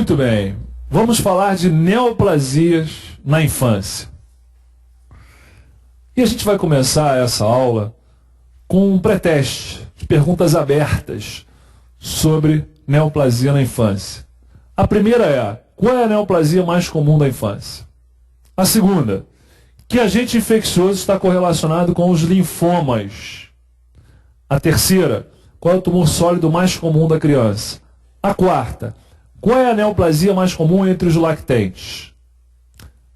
Muito bem, vamos falar de neoplasias na infância. E a gente vai começar essa aula com um pré-teste de perguntas abertas sobre neoplasia na infância. A primeira é: qual é a neoplasia mais comum da infância? A segunda: que agente infeccioso está correlacionado com os linfomas? A terceira: qual é o tumor sólido mais comum da criança? A quarta: qual é a neoplasia mais comum entre os lactentes?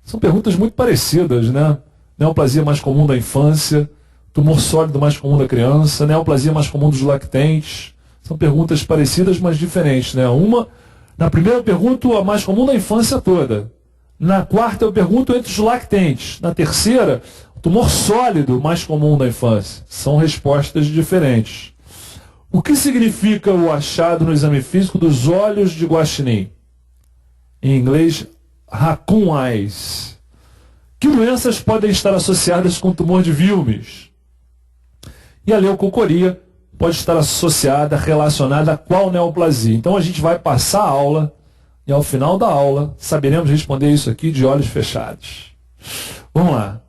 São perguntas muito parecidas, né? Neoplasia mais comum da infância, tumor sólido mais comum da criança, neoplasia mais comum dos lactentes. São perguntas parecidas, mas diferentes, né? Na primeira eu pergunto a mais comum da infância toda. Na quarta eu pergunto entre os lactentes. Na terceira, o tumor sólido mais comum da infância. São respostas diferentes. O que significa o achado no exame físico dos olhos de Guaxinim? Em inglês, raccoon eyes. Que doenças podem estar associadas com o tumor de Wilms? E a leucocoria pode estar associada, relacionada a qual neoplasia? Então a gente vai passar a aula e ao final da aula saberemos responder isso aqui de olhos fechados. Vamos lá.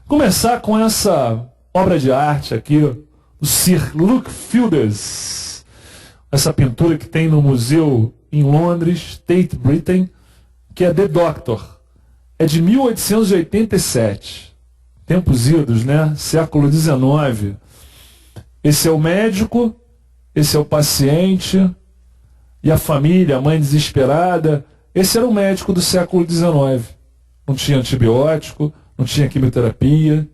Começar com essa obra de arte aqui, do Sir Luke Fildes. Essa pintura que tem no museu em Londres, Tate Britain, que é The Doctor. É de 1887. Tempos idos, né? Século XIX. Esse é o médico, esse é o paciente, e a família, a mãe desesperada. Esse era o médico do século XIX. Não tinha antibiótico, não tinha quimioterapia.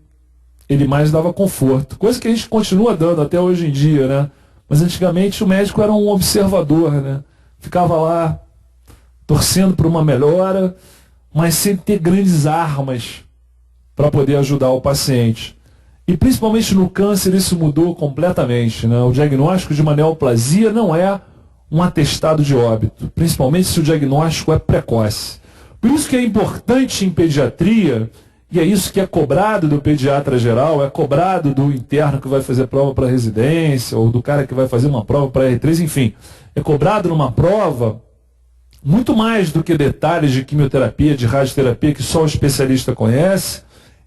Ele mais dava conforto. Coisa que a gente continua dando até hoje em dia, né? Mas antigamente o médico era um observador, né? Ficava lá torcendo por uma melhora, mas sem ter grandes armas para poder ajudar o paciente. E principalmente no câncer isso mudou completamente, né? O diagnóstico de uma neoplasia não é um atestado de óbito, principalmente se o diagnóstico é precoce. Por isso que é importante em pediatria, e é isso que é cobrado do pediatra geral, é cobrado do interno que vai fazer prova para residência, ou do cara que vai fazer uma prova para R3, enfim, é cobrado numa prova muito mais do que detalhes de quimioterapia, de radioterapia, que só o especialista conhece.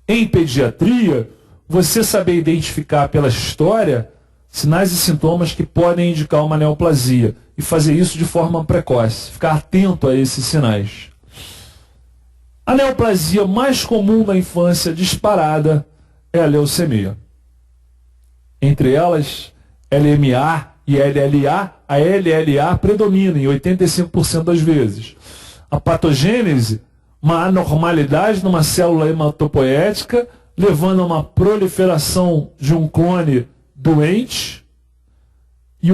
Em pediatria, você saber identificar pela história sinais e sintomas que podem indicar uma neoplasia e fazer isso de forma precoce, ficar atento a esses sinais. A neoplasia mais comum na infância disparada é a leucemia. Entre elas, LMA e LLA, a LLA predomina em 85% das vezes. A patogênese, uma anormalidade numa célula hematopoética, levando a uma proliferação de um clone doente, e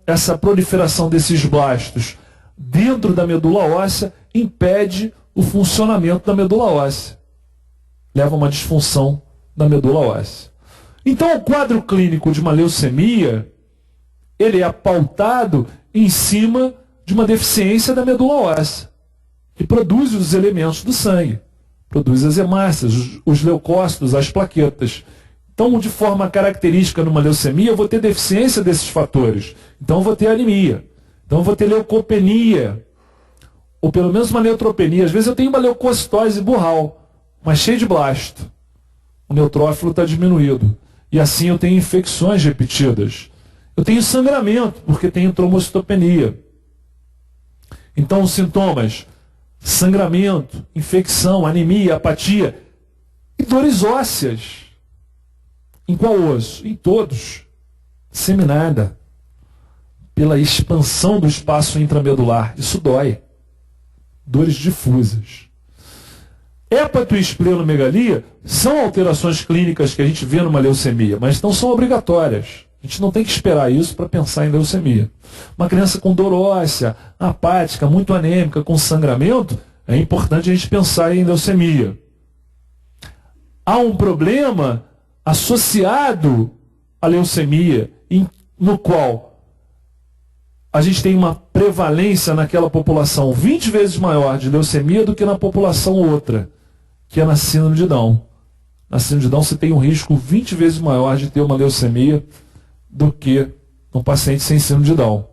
essa proliferação desses blastos dentro da medula óssea impede o funcionamento da medula óssea. Leva a uma disfunção da medula óssea. Então o quadro clínico de uma leucemia, ele é pautado em cima de uma deficiência da medula óssea, que produz os elementos do sangue, produz as hemácias, os leucócitos, as plaquetas. Então, de forma característica numa leucemia, eu vou ter deficiência desses fatores. Então, eu vou ter anemia. Então, eu vou ter leucopenia, ou pelo menos uma neutropenia. Às vezes eu tenho uma leucocitose burral, mas cheia de blasto. O neutrófilo está diminuído. E assim eu tenho infecções repetidas. Eu tenho sangramento, porque tenho trombocitopenia. Então, os sintomas: sangramento, infecção, anemia, apatia e dores ósseas. Em qual osso? Em todos. Disseminada pela expansão do espaço intramedular. Isso dói. Dores difusas. Hépato e esplenomegalia são alterações clínicas que a gente vê numa leucemia, mas não são obrigatórias. A gente não tem que esperar isso para pensar em leucemia. Uma criança com dor óssea, apática, muito anêmica, com sangramento, é importante a gente pensar em leucemia. Há um problema associado à leucemia, no qual a gente tem uma prevalência naquela população 20 vezes maior de leucemia do que na população outra, que é na síndrome de Down. Na síndrome de Down você tem um risco 20 vezes maior de ter uma leucemia do que um paciente sem síndrome de Down.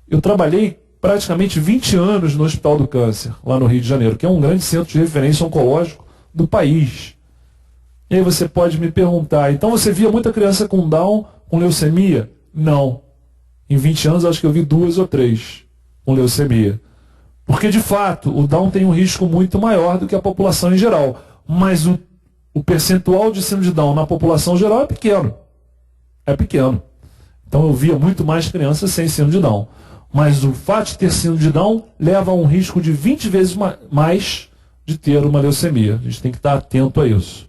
Eu trabalhei praticamente 20 anos no Hospital do Câncer, lá no Rio de Janeiro, que é um grande centro de referência oncológico do país. E aí você pode me perguntar, então você via muita criança com Down, com leucemia? Não. Em 20 anos, acho que eu vi 2 ou 3 com leucemia. Porque, de fato, o Down tem um risco muito maior do que a população em geral. Mas o percentual de síndrome de Down na população geral é pequeno. É pequeno. Então eu via muito mais crianças sem síndrome de Down. Mas o fato de ter síndrome de Down leva a um risco de 20 vezes mais de ter uma leucemia. A gente tem que estar atento a isso.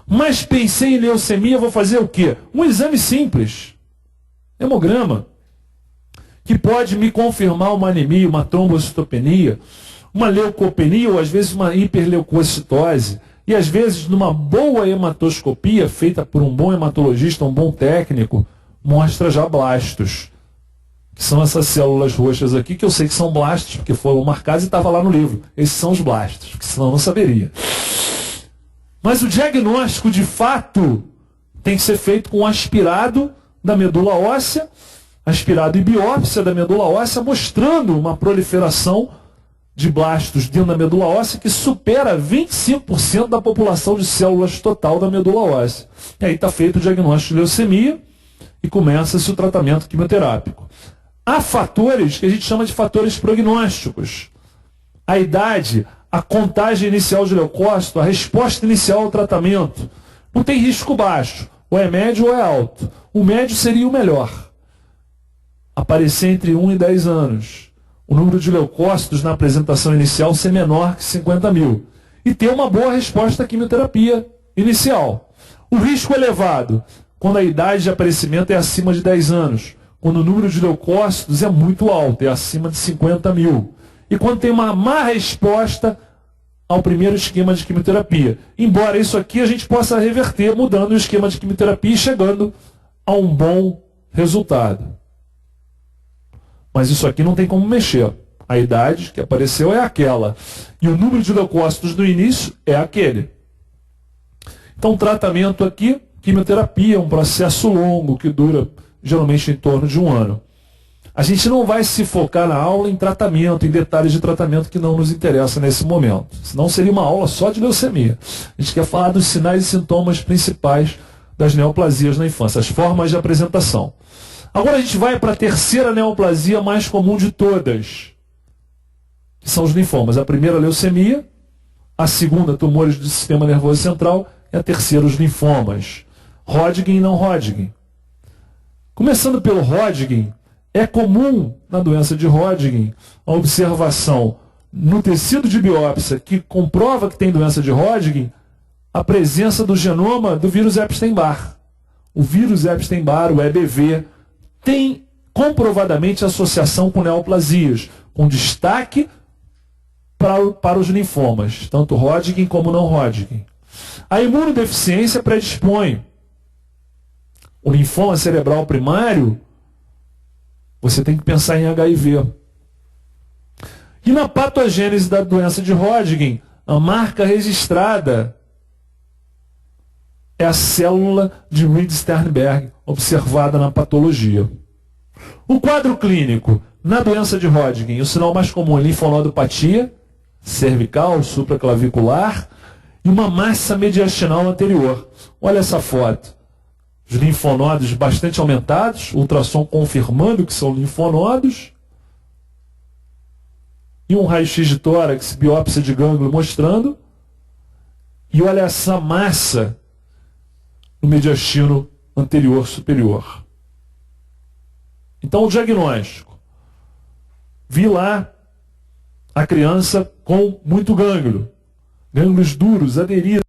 Mas pensei em leucemia, vou fazer o quê? Um exame simples. Hemograma. Que pode me confirmar uma anemia, uma trombocitopenia, uma leucopenia ou às vezes uma hiperleucocitose. E às vezes numa boa hematoscopia feita por um bom hematologista, um bom técnico, mostra já blastos. Que são essas células roxas aqui, que eu sei que são blastos, porque foram marcados e estava lá no livro. Esses são os blastos, porque senão eu não saberia. Mas o diagnóstico de fato tem que ser feito com aspirado da medula óssea, aspirado e biópsia da medula óssea, mostrando uma proliferação de blastos dentro da medula óssea que supera 25% da população de células total da medula óssea. E aí está feito o diagnóstico de leucemia e começa-se o tratamento quimioterápico. Há fatores que a gente chama de fatores prognósticos. A idade, a contagem inicial de leucócito, a resposta inicial ao tratamento. Não tem risco baixo, ou é médio ou é alto. O médio seria o melhor. Aparecer entre 1 e 10 anos. O número de leucócitos na apresentação inicial ser menor que 50 mil. E ter uma boa resposta à quimioterapia inicial. O risco elevado, quando a idade de aparecimento é acima de 10 anos. Quando o número de leucócitos é muito alto, é acima de 50 mil. E quando tem uma má resposta ao primeiro esquema de quimioterapia. Embora isso aqui a gente possa reverter mudando o esquema de quimioterapia e chegando a um bom resultado. Mas isso aqui não tem como mexer. A idade que apareceu é aquela. E o número de leucócitos no início é aquele. Então, tratamento aqui, quimioterapia, um processo longo que dura geralmente em torno de 1 ano. A gente não vai se focar na aula em tratamento, em detalhes de tratamento que não nos interessa nesse momento. Senão seria uma aula só de leucemia. A gente quer falar dos sinais e sintomas principais das neoplasias na infância, as formas de apresentação. Agora a gente vai para a terceira neoplasia mais comum de todas, que são os linfomas. A primeira, a leucemia, a segunda, tumores do sistema nervoso central, e a terceira, os linfomas. Hodgkin e não Hodgkin. Começando pelo Hodgkin, é comum na doença de Hodgkin a observação no tecido de biópsia que comprova que tem doença de Hodgkin a presença do genoma do vírus Epstein-Barr. O vírus Epstein-Barr, o EBV, tem comprovadamente associação com neoplasias, com destaque para os linfomas, tanto Hodgkin como não Hodgkin. A imunodeficiência predispõe. O linfoma cerebral primário, você tem que pensar em HIV. E na patogênese da doença de Hodgkin, a marca registrada é a célula de Reed-Sternberg, observada na patologia. O quadro clínico, na doença de Hodgkin, o sinal mais comum é linfonodopatia, cervical, supraclavicular, e uma massa mediastinal anterior. Olha essa foto. Os linfonodos bastante aumentados, ultrassom confirmando que são linfonodos, e um raio-x de tórax, biópsia de gânglio mostrando, e olha essa massa no mediastino anterior superior. Então o diagnóstico. Vi lá a criança com muito gânglio, gânglios duros, aderidos,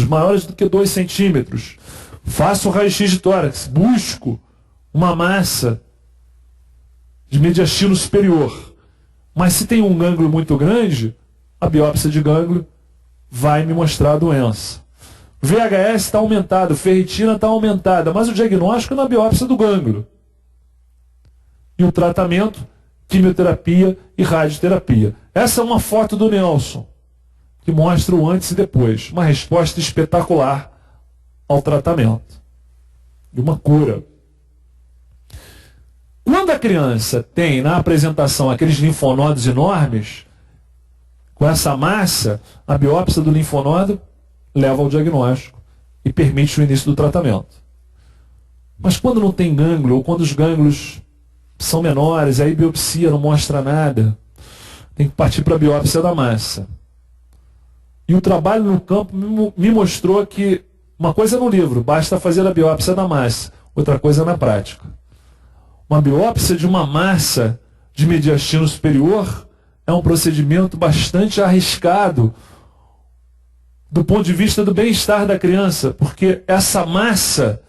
maiores do que 2 centímetros. Faço o raio-x de tórax, busco uma massa de mediastino superior. Mas se tem um gânglio muito grande, a biópsia de gânglio vai me mostrar a doença. VHS está aumentado, ferritina está aumentada, mas o diagnóstico é na biópsia do gânglio. E o tratamento, quimioterapia e radioterapia. Essa é uma foto do Nelson, que mostra o antes e depois. Uma resposta espetacular ao tratamento. De uma cura. Quando a criança tem na apresentação aqueles linfonodos enormes, com essa massa, a biópsia do linfonodo leva ao diagnóstico e permite o início do tratamento. Mas quando não tem gânglio, ou quando os gânglios são menores, aí a biopsia não mostra nada, tem que partir para a biópsia da massa. E o trabalho no campo me mostrou que uma coisa é no livro, basta fazer a biópsia da massa, outra coisa é na prática. Uma biópsia de uma massa de mediastino superior é um procedimento bastante arriscado do ponto de vista do bem-estar da criança, porque essa massa,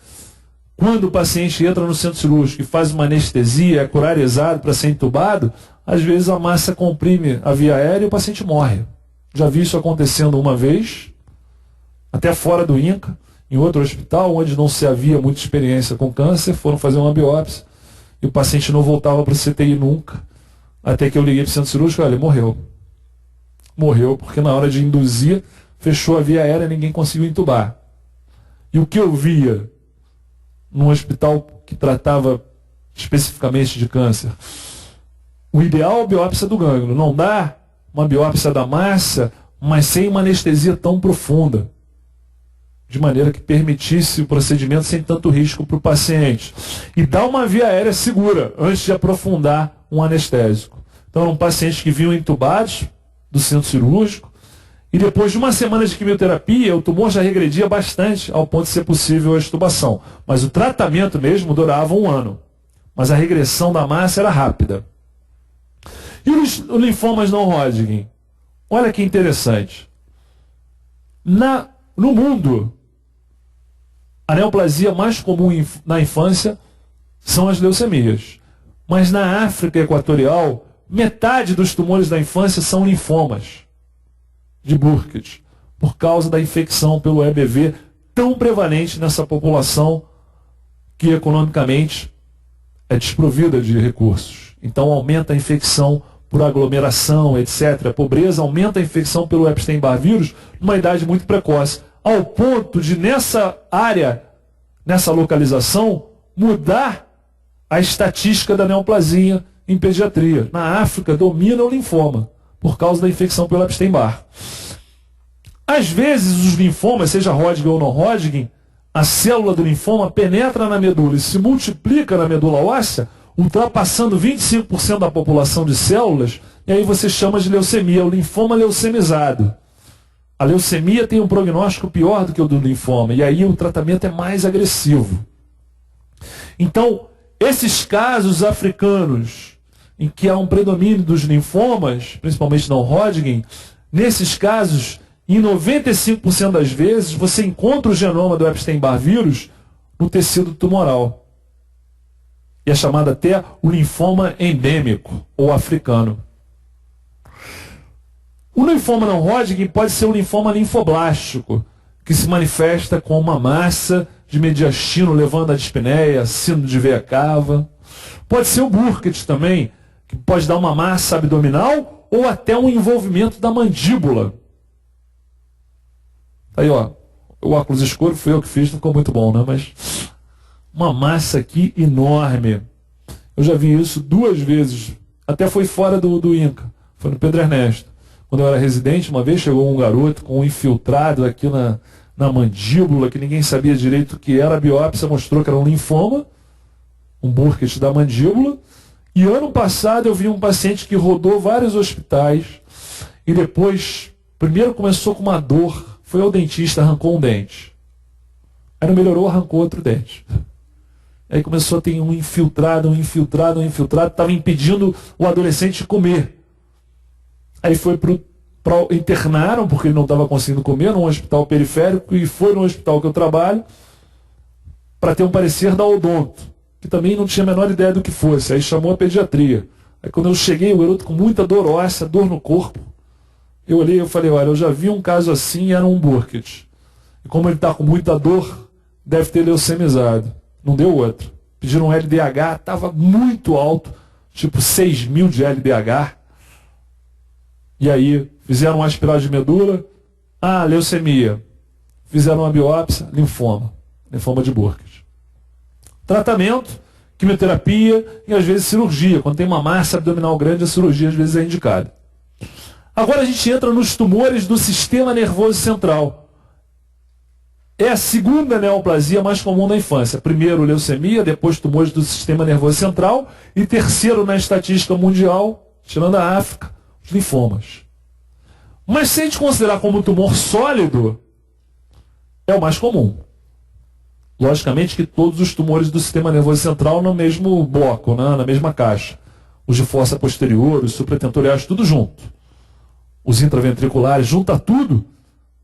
quando o paciente entra no centro cirúrgico e faz uma anestesia, é curarizado para ser entubado, às vezes a massa comprime a via aérea e o paciente morre. Já vi isso acontecendo uma vez, até fora do INCA, em outro hospital, onde não se havia muita experiência com câncer, foram fazer uma biópsia e o paciente não voltava para o CTI nunca. Até que eu liguei para o centro cirúrgico, olha, ele morreu. Morreu porque na hora de induzir, fechou a via aérea e ninguém conseguiu entubar. E o que eu via num hospital que tratava especificamente de câncer? O ideal é a biópsia do gânglio. Não dá uma biópsia da massa, mas sem uma anestesia tão profunda, de maneira que permitisse o procedimento sem tanto risco para o paciente. E dá uma via aérea segura, antes de aprofundar um anestésico. Então, eram pacientes que vinham entubados do centro cirúrgico, e depois de uma semana de quimioterapia, o tumor já regredia bastante, ao ponto de ser possível a extubação. Mas o tratamento mesmo durava 1 ano. Mas a regressão da massa era rápida. E os linfomas não Hodgkin? Olha que interessante. No mundo, a neoplasia mais comum na infância são as leucemias. Mas na África Equatorial, metade dos tumores da infância são linfomas de Burkitt, por causa da infecção pelo EBV tão prevalente nessa população que economicamente é desprovida de recursos. Então aumenta a infecção por aglomeração, etc. A pobreza aumenta a infecção pelo Epstein-Barr vírus numa idade muito precoce, ao ponto de nessa área, nessa localização, mudar a estatística da neoplasia em pediatria. Na África domina o linfoma, por causa da infecção pelo Epstein-Barr. Às vezes os linfomas, seja Hodgkin ou não Hodgkin, a célula do linfoma penetra na medula e se multiplica na medula óssea, ultrapassando 25% da população de células, e aí você chama de leucemia, o linfoma leucemizado. A leucemia tem um prognóstico pior do que o do linfoma, e aí o tratamento é mais agressivo. Então, esses casos africanos, em que há um predomínio dos linfomas, principalmente não Hodgkin, nesses casos, em 95% das vezes, você encontra o genoma do Epstein-Barr vírus no tecido tumoral. E é chamado até o linfoma endêmico, ou africano. O linfoma não Hodgkin pode ser um linfoma linfoblástico, que se manifesta com uma massa de mediastino levando à dispneia, síndrome de veia cava. Pode ser o Burkitt também, que pode dar uma massa abdominal ou até um envolvimento da mandíbula. Aí, ó, o óculos escuro fui eu que fiz, não ficou muito bom, né? Mas uma massa aqui enorme. Eu já vi isso 2 vezes, até foi fora do INCA, foi no Pedro Ernesto. Quando eu era residente, uma vez chegou um garoto com um infiltrado aqui na mandíbula, que ninguém sabia direito o que era. A biópsia mostrou que era um linfoma, um Burkitt da mandíbula. E ano passado eu vi um paciente que rodou vários hospitais e depois, primeiro começou com uma dor, foi ao dentista, arrancou um dente. Aí não melhorou, arrancou outro dente. Aí começou a ter um infiltrado, estava impedindo o adolescente de comer. Aí foi internaram, porque ele não estava conseguindo comer, num hospital periférico, e foi no hospital que eu trabalho, para ter um parecer da odonto, que também não tinha a menor ideia do que fosse. Aí chamou a pediatria. Aí quando eu cheguei, o garoto com muita dor óssea, dor no corpo, eu olhei e falei, olha, eu já vi um caso assim, era um Burkitt. E como ele está com muita dor, deve ter leucemizado. Não deu outro. Pediram um LDH, estava muito alto, tipo 6.000 de LDH. E aí, fizeram uma aspirada de medula, leucemia. Fizeram uma biópsia, linfoma de Burkitt. Tratamento, quimioterapia e às vezes cirurgia. Quando tem uma massa abdominal grande, a cirurgia às vezes é indicada. Agora a gente entra nos tumores do sistema nervoso central. É a segunda neoplasia mais comum na infância. Primeiro, leucemia, depois tumores do sistema nervoso central e terceiro na estatística mundial, tirando a África, os linfomas. Mas se a gente considerar como tumor sólido, é o mais comum. Logicamente que todos os tumores do sistema nervoso central no mesmo bloco, né, na mesma caixa. Os de fossa posterior, os supratentoriais, tudo junto. Os intraventriculares, junta tudo.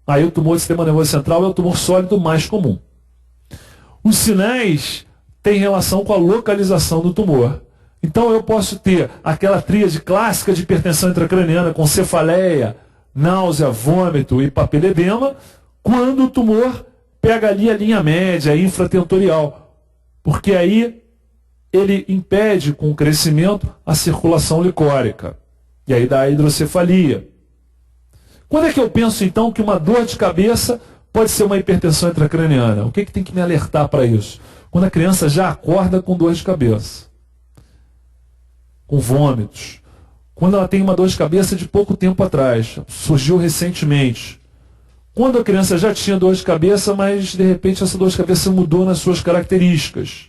Aí o tumor do sistema nervoso central é o tumor sólido mais comum. Os sinais têm relação com a localização do tumor. Então eu posso ter aquela tríade clássica de hipertensão intracraniana com cefaleia, náusea, vômito e papiledema, quando o tumor pega ali a linha média, infratentorial. Porque aí ele impede com o crescimento a circulação licórica. E aí dá a hidrocefalia. Quando é que eu penso, então, que uma dor de cabeça pode ser uma hipertensão intracraniana? O que tem que me alertar para isso? Quando a criança já acorda com dor de cabeça, com vômitos. Quando ela tem uma dor de cabeça de pouco tempo atrás, surgiu recentemente. Quando a criança já tinha dor de cabeça, mas de repente essa dor de cabeça mudou nas suas características.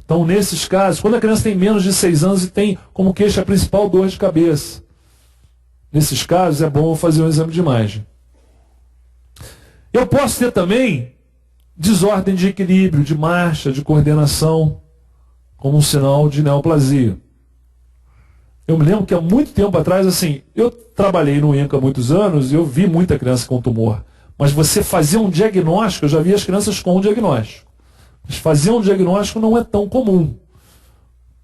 Então, nesses casos, quando a criança tem menos de 6 anos e tem como queixa principal dor de cabeça, nesses casos é bom fazer um exame de imagem. Eu posso ter também desordem de equilíbrio, de marcha, de coordenação, como um sinal de neoplasia. Eu me lembro que há muito tempo atrás, assim, eu trabalhei no INCA há muitos anos e eu vi muita criança com tumor. Mas você fazer um diagnóstico, eu já vi as crianças com um diagnóstico. Mas fazer um diagnóstico não é tão comum.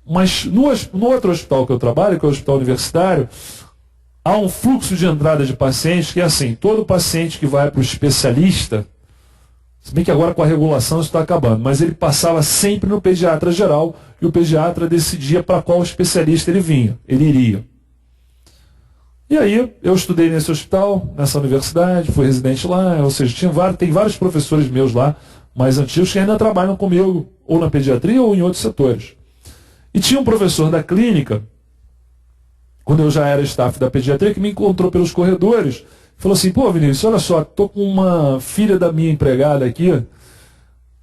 Mas no outro hospital que eu trabalho, que é o hospital universitário, há um fluxo de entrada de pacientes que é assim, todo paciente que vai para o especialista, se bem que agora com a regulação isso está acabando, mas ele passava sempre no pediatra geral e o pediatra decidia para qual especialista ele iria. E aí eu estudei nesse hospital, nessa universidade, fui residente lá, ou seja, tem vários professores meus lá, mais antigos, que ainda trabalham comigo, ou na pediatria ou em outros setores. E tinha um professor da clínica, quando eu já era staff da pediatria, que me encontrou pelos corredores, falou assim, pô Vinícius, olha só, tô com uma filha da minha empregada aqui,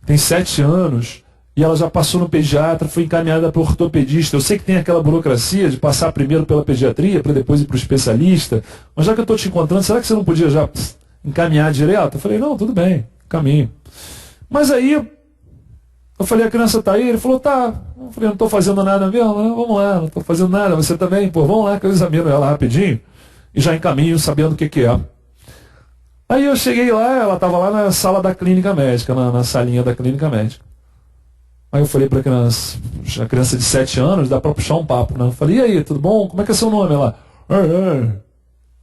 tem 7 anos, e ela já passou no pediatra, foi encaminhada para o ortopedista. Eu sei que tem aquela burocracia de passar primeiro pela pediatria, para depois ir para o especialista, mas já que eu estou te encontrando, será que você não podia já encaminhar direto? Eu falei, não, tudo bem, caminho. Mas aí, eu falei, a criança está aí? Ele falou, tá. Eu falei, não estou fazendo nada mesmo? Não, vamos lá, não estou fazendo nada, você também? Pô, vamos lá que eu examino ela rapidinho e já encaminho sabendo o que é. Aí eu cheguei lá, ela estava lá na sala da clínica médica, na salinha da clínica médica. Aí eu falei para a criança de 7 anos, dá para puxar um papo, né? Eu falei, e aí, tudo bom? Como é que é seu nome? Ela,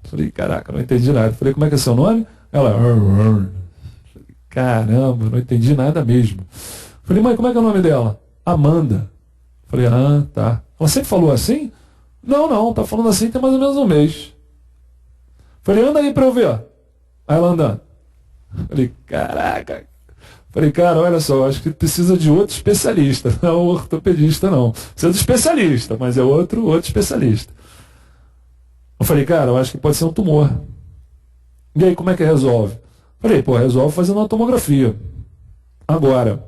falei, caraca, não entendi nada. Eu falei, como é que é seu nome? Ela, falei, caramba, não entendi nada mesmo. Eu falei, mãe, como é que é o nome dela? Amanda. Eu falei, ah, tá. Ela sempre falou assim? Não, tá falando assim tem mais ou menos um mês. Eu falei, anda aí para eu ver. Aí ela andando. Eu falei, caraca. Falei, cara, olha só, acho que precisa de outro especialista, não é o ortopedista, não. Precisa de especialista, mas é outro especialista. Eu falei, cara, eu acho que pode ser um tumor. E aí, como é que resolve? Falei, pô, resolve fazendo uma tomografia. Agora.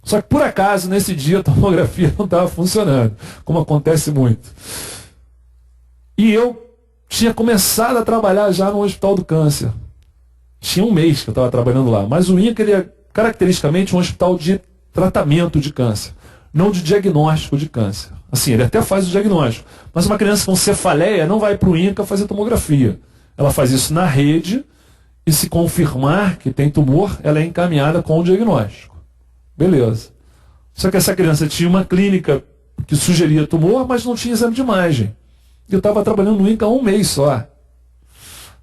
Só que, por acaso, nesse dia, a tomografia não estava funcionando, como acontece muito. E eu tinha começado a trabalhar já no Hospital do Câncer. Tinha um mês que eu estava trabalhando lá, mas o INCA, ele é caracteristicamente um hospital de tratamento de câncer, não de diagnóstico de câncer. Assim, ele até faz o diagnóstico, mas uma criança com cefaleia não vai para o INCA fazer tomografia. Ela faz isso na rede e, se confirmar que tem tumor, ela é encaminhada com o diagnóstico. Beleza. Só que essa criança tinha uma clínica que sugeria tumor, mas não tinha exame de imagem. Eu estava trabalhando no INCA há um mês só.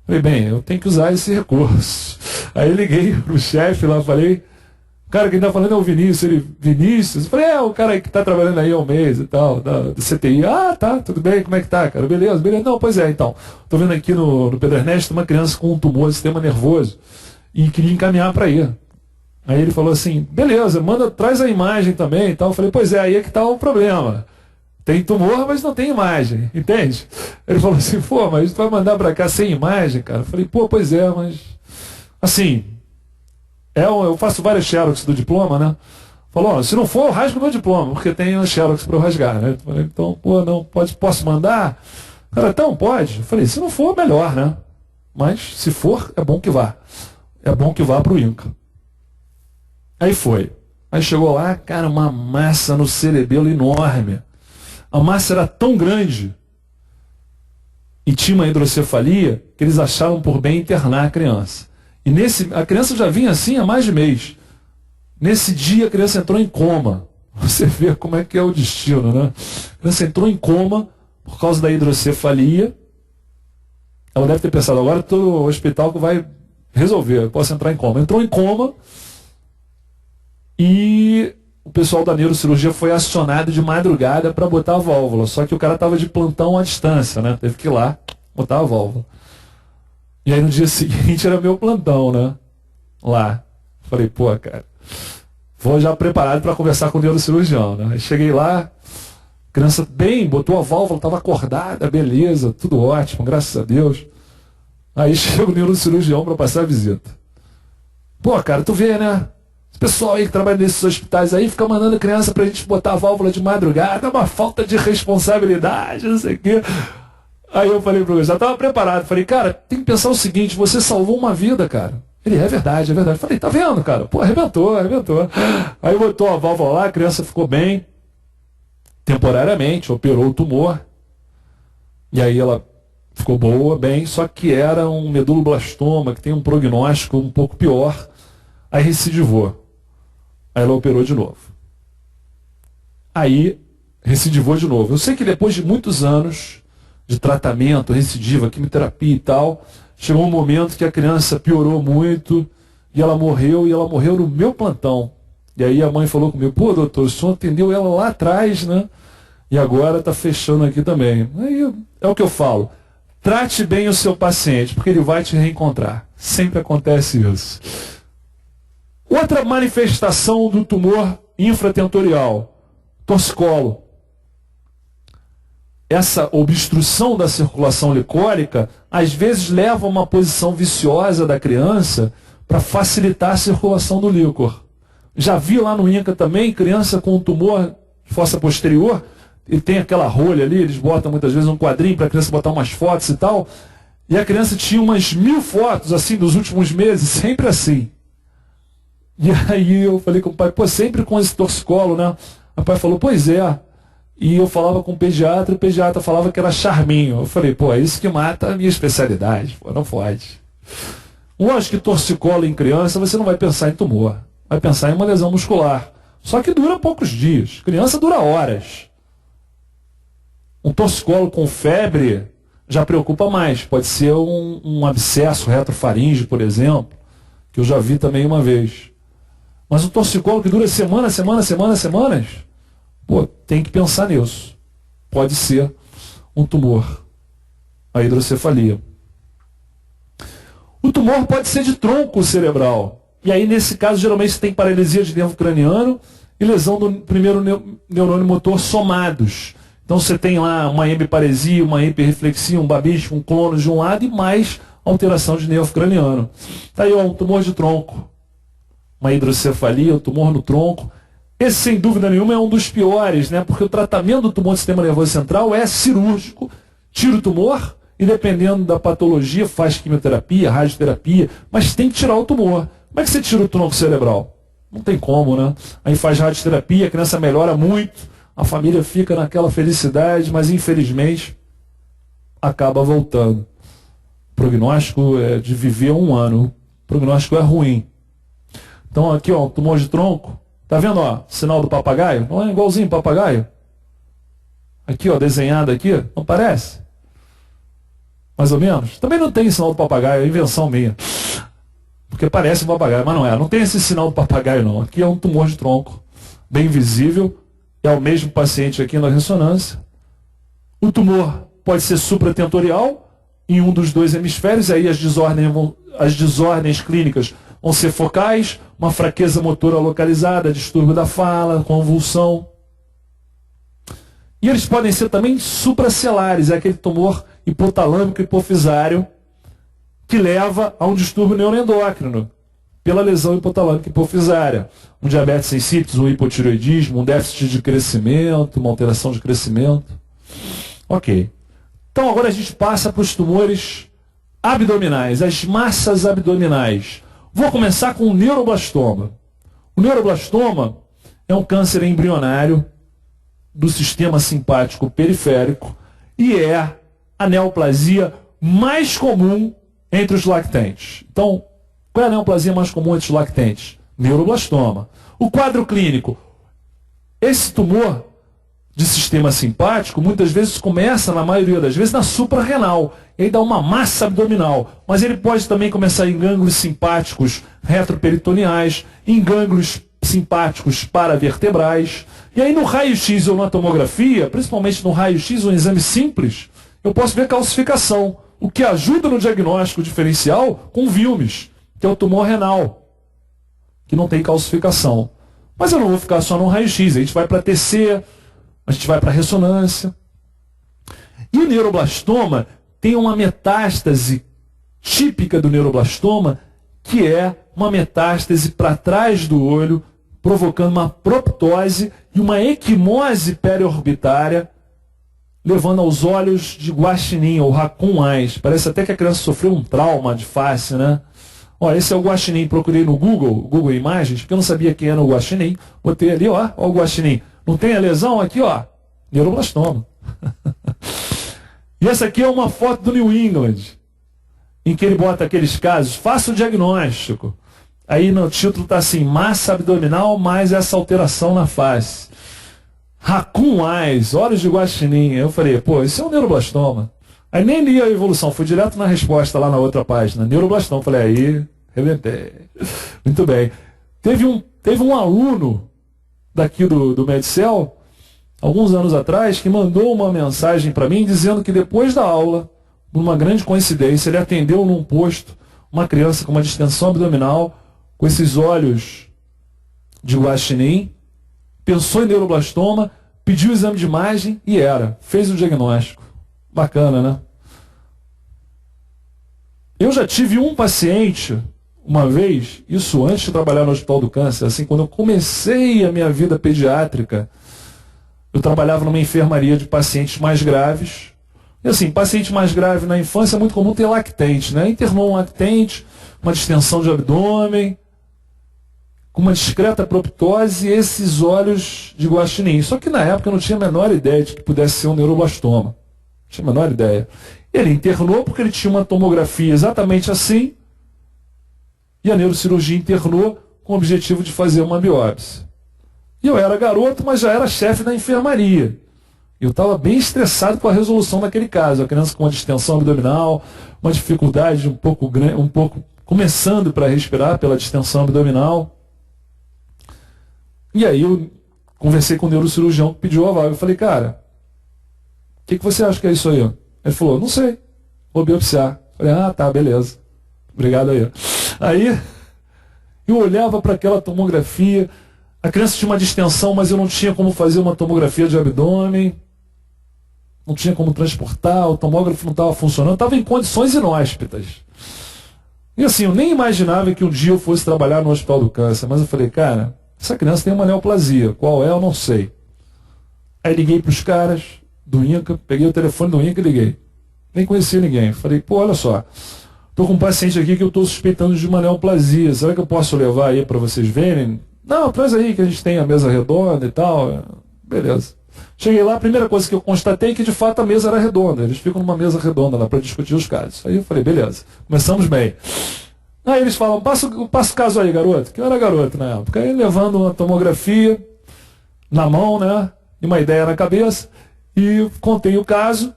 Falei, bem, eu tenho que usar esse recurso. Aí liguei pro chefe lá, falei, o cara que está falando é o Vinícius. Ele, Vinícius? Eu falei, o cara aí que está trabalhando aí há um mês e tal, da CTI. Ah, tá, tudo bem, como é que tá, cara? Beleza. Não, pois é, então. Tô vendo aqui no Pedro Ernesto uma criança com um tumor do sistema nervoso e queria encaminhar para ir. Aí ele falou assim, beleza, traz a imagem também e tal. Eu falei, pois é, aí é que tá o problema. Tem tumor, mas não tem imagem, entende? Ele falou assim, pô, mas tu vai mandar pra cá sem imagem, cara? Eu falei, pô, pois é, mas... Assim, eu faço várias xerox do diploma, né? Falou, ó, se não for, eu rasgo meu diploma, porque tem a xerox pra eu rasgar, né? Eu falei, então, pô, não, posso mandar? Cara, então, pode. Eu falei, se não for, melhor, né? Mas, se for, é bom que vá. É bom que vá pro INCA. Aí foi. Aí chegou lá, cara, uma massa no cerebelo enorme. A massa era tão grande e tinha uma hidrocefalia que eles acharam por bem internar a criança. E a criança já vinha assim há mais de mês. Nesse dia a criança entrou em coma. Você vê como é que é o destino, né? A criança entrou em coma por causa da hidrocefalia. Ela deve ter pensado, agora estou no hospital que vai resolver, eu posso entrar em coma. Entrou em coma e o pessoal da neurocirurgia foi acionado de madrugada para botar a válvula. Só que o cara estava de plantão à distância, né? Teve que ir lá botar a válvula. E aí no dia seguinte era meu plantão, né? Lá. Falei, pô, cara, vou já preparado para conversar com o neurocirurgião, né? Aí cheguei lá, criança bem, botou a válvula, estava acordada, beleza, tudo ótimo, graças a Deus. Aí chega o neurocirurgião para passar a visita. Pô, cara, tu vê, né? Esse pessoal aí que trabalha nesses hospitais aí fica mandando criança pra gente botar a válvula de madrugada, é uma falta de responsabilidade, não sei o quê. Aí eu falei pro ele, já estava preparado, falei, cara, tem que pensar o seguinte, você salvou uma vida, cara. Ele, é verdade, é verdade. Falei, tá vendo, cara? Pô, arrebentou. Aí botou a válvula lá, a criança ficou bem, temporariamente, operou o tumor. E aí ela ficou boa, bem, só que era um meduloblastoma, que tem um prognóstico um pouco pior. Aí recidivou. Aí ela operou de novo. Aí recidivou de novo. Eu sei que depois de muitos anos de tratamento, recidiva, quimioterapia e tal, chegou um momento que a criança piorou muito e ela morreu no meu plantão. E aí a mãe falou comigo, pô, doutor, o senhor atendeu ela lá atrás, né? E agora está fechando aqui também. Aí é o que eu falo. Trate bem o seu paciente, porque ele vai te reencontrar. Sempre acontece isso. Outra manifestação do tumor infratentorial, torcicolo. Essa obstrução da circulação licórica, às vezes leva a uma posição viciosa da criança para facilitar a circulação do líquor. Já vi lá no INCA também, criança com tumor de fossa posterior, e tem aquela rolha ali, eles botam muitas vezes um quadrinho para a criança botar umas fotos e tal, e a criança tinha umas 1000 fotos assim dos últimos meses, sempre assim. E aí eu falei com o pai, pô, sempre com esse torcicolo, né? O pai falou, pois é. E eu falava com o pediatra falava que era charminho. Eu falei, pô, é isso que mata a minha especialidade, pô, não pode. Lógico que torcicolo em criança, você não vai pensar em tumor, vai pensar em uma lesão muscular. Só que dura poucos dias, criança dura horas. Um torcicolo com febre já preocupa mais, pode ser um abscesso retrofaríngeo, por exemplo, que eu já vi também uma vez. Mas um torcicolo que dura semanas, pô, tem que pensar nisso. Pode ser um tumor, a hidrocefalia. O tumor pode ser de tronco cerebral. E aí, nesse caso, geralmente você tem paralisia de nervo craniano e lesão do primeiro neurônio motor somados. Então você tem lá uma hemiparesia, uma hiperreflexia, um babismo, um clonus de um lado e mais alteração de nervo craniano. Tá aí, ó, um tumor de tronco. Uma hidrocefalia, um tumor no tronco. Esse, sem dúvida nenhuma, é um dos piores, né? Porque o tratamento do tumor do sistema nervoso central é cirúrgico, tira o tumor e, dependendo da patologia, faz quimioterapia, radioterapia, mas tem que tirar o tumor. Como é que você tira o tronco cerebral? Não tem como, né? Aí faz radioterapia, a criança melhora muito, a família fica naquela felicidade, mas infelizmente acaba voltando. O prognóstico é de viver 1 ano. O prognóstico é ruim. Então aqui, ó, um tumor de tronco. Tá vendo, ó, sinal do papagaio? Não é igualzinho papagaio? Aqui, ó, desenhado aqui, não parece? Mais ou menos? Também não tem sinal do papagaio, é invenção minha. Porque parece um papagaio, mas não é. Não tem esse sinal do papagaio, não. Aqui é um tumor de tronco, bem visível. É o mesmo paciente aqui na ressonância. O tumor pode ser supratentorial, em um dos 2 hemisférios, aí as desordens clínicas vão ser focais, uma fraqueza motora localizada, distúrbio da fala, convulsão. E eles podem ser também supracelares, é aquele tumor hipotalâmico hipofisário que leva a um distúrbio neuroendócrino, pela lesão hipotalâmica hipofisária. Um diabetes insípidos, um hipotireoidismo, um déficit de crescimento, uma alteração de crescimento. Ok. Então agora a gente passa para os tumores abdominais, as massas abdominais. Vou começar com o neuroblastoma. O neuroblastoma é um câncer embrionário do sistema simpático periférico e é a neoplasia mais comum entre os lactentes. Então, qual é a neoplasia mais comum entre os lactentes? Neuroblastoma. O quadro clínico. Esse tumor de sistema simpático, muitas vezes começa, na maioria das vezes, na suprarrenal. E aí dá uma massa abdominal. Mas ele pode também começar em gânglios simpáticos retroperitoneais, em gânglios simpáticos paravertebrais. E aí no raio-x ou na tomografia, principalmente no raio-x, um exame simples, eu posso ver calcificação, o que ajuda no diagnóstico diferencial com Wilms, que é o tumor renal, que não tem calcificação. Mas eu não vou ficar só no raio-x, a gente vai para TC, a gente vai para ressonância. E o neuroblastoma tem uma metástase típica do neuroblastoma, que é uma metástase para trás do olho, provocando uma proptose e uma equimose periorbitária, levando aos olhos de guaxinim ou raccoon eyes. Parece até que a criança sofreu um trauma de face, né? Ó, esse é o guaxinim. Procurei no Google Imagens, porque eu não sabia quem era o guaxinim. Botei ali, ó o guaxinim. Não tem a lesão aqui, ó? Neuroblastoma. E essa aqui é uma foto do New England, em que ele bota aqueles casos, faça o diagnóstico. Aí no título está assim, massa abdominal mais essa alteração na face. Raccoon eyes, olhos de guaxinim. Eu falei, pô, isso é um neuroblastoma. Aí nem li a evolução, fui direto na resposta lá na outra página. Neuroblastoma, falei, aí, arrebentei. Muito bem. Teve um aluno daqui do Medicel, alguns anos atrás, que mandou uma mensagem para mim dizendo que depois da aula, numa grande coincidência, ele atendeu num posto uma criança com uma distensão abdominal, com esses olhos de guaxinim, pensou em neuroblastoma, pediu o exame de imagem e fez o diagnóstico. Bacana, né? Eu já tive um paciente, uma vez, isso antes de trabalhar no Hospital do Câncer, assim, quando eu comecei a minha vida pediátrica, eu trabalhava numa enfermaria de pacientes mais graves. E assim, paciente mais grave na infância é muito comum ter lactente, né? Internou um lactente, uma distensão de abdômen, com uma discreta proptose e esses olhos de guaxinim. Só que na época eu não tinha a menor ideia de que pudesse ser um neuroblastoma. Não tinha a menor ideia. Ele internou porque ele tinha uma tomografia exatamente assim, e a neurocirurgia internou com o objetivo de fazer uma biópsia. E eu era garoto, mas já era chefe da enfermaria. Eu estava bem estressado com a resolução daquele caso. A criança com uma distensão abdominal, uma dificuldade um pouco começando para respirar pela distensão abdominal. E aí eu conversei com o neurocirurgião que pediu a vaga. Eu falei, cara, o que você acha que é isso aí? Ele falou, não sei, vou biopsiar. Eu falei, ah, tá, beleza. Obrigado aí. Aí eu olhava para aquela tomografia, a criança tinha uma distensão, mas eu não tinha como fazer uma tomografia de abdômen, não tinha como transportar, o tomógrafo não estava funcionando, estava em condições inóspitas. E assim, eu nem imaginava que um dia eu fosse trabalhar no Hospital do Câncer, mas eu falei, cara, essa criança tem uma neoplasia, qual é eu não sei. Aí liguei para os caras do INCA, peguei o telefone do INCA e liguei. Nem conhecia ninguém. Falei, pô, olha só, estou com um paciente aqui que eu estou suspeitando de uma neoplasia, será que eu posso levar aí para vocês verem? Não, traz aí que a gente tem a mesa redonda e tal. Beleza. Cheguei lá, a primeira coisa que eu constatei é que de fato a mesa era redonda. Eles ficam numa mesa redonda lá para discutir os casos. Aí eu falei, beleza, começamos bem. Aí eles falam, passa o caso aí, garoto. Que eu era garoto na época. Aí levando uma tomografia na mão, né? E uma ideia na cabeça. E contei o caso.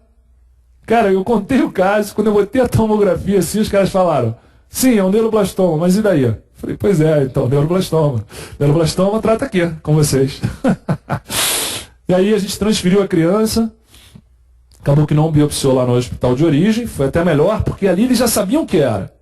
Cara, eu contei o caso. Quando eu botei a tomografia assim, os caras falaram, sim, é um neuroblastoma, mas e daí? Falei, pois é, então, neuroblastoma. Neuroblastoma trata aqui, com vocês. E aí a gente transferiu a criança. Acabou que não biopsiou lá no hospital de origem. Foi até melhor, porque ali eles já sabiam o que era.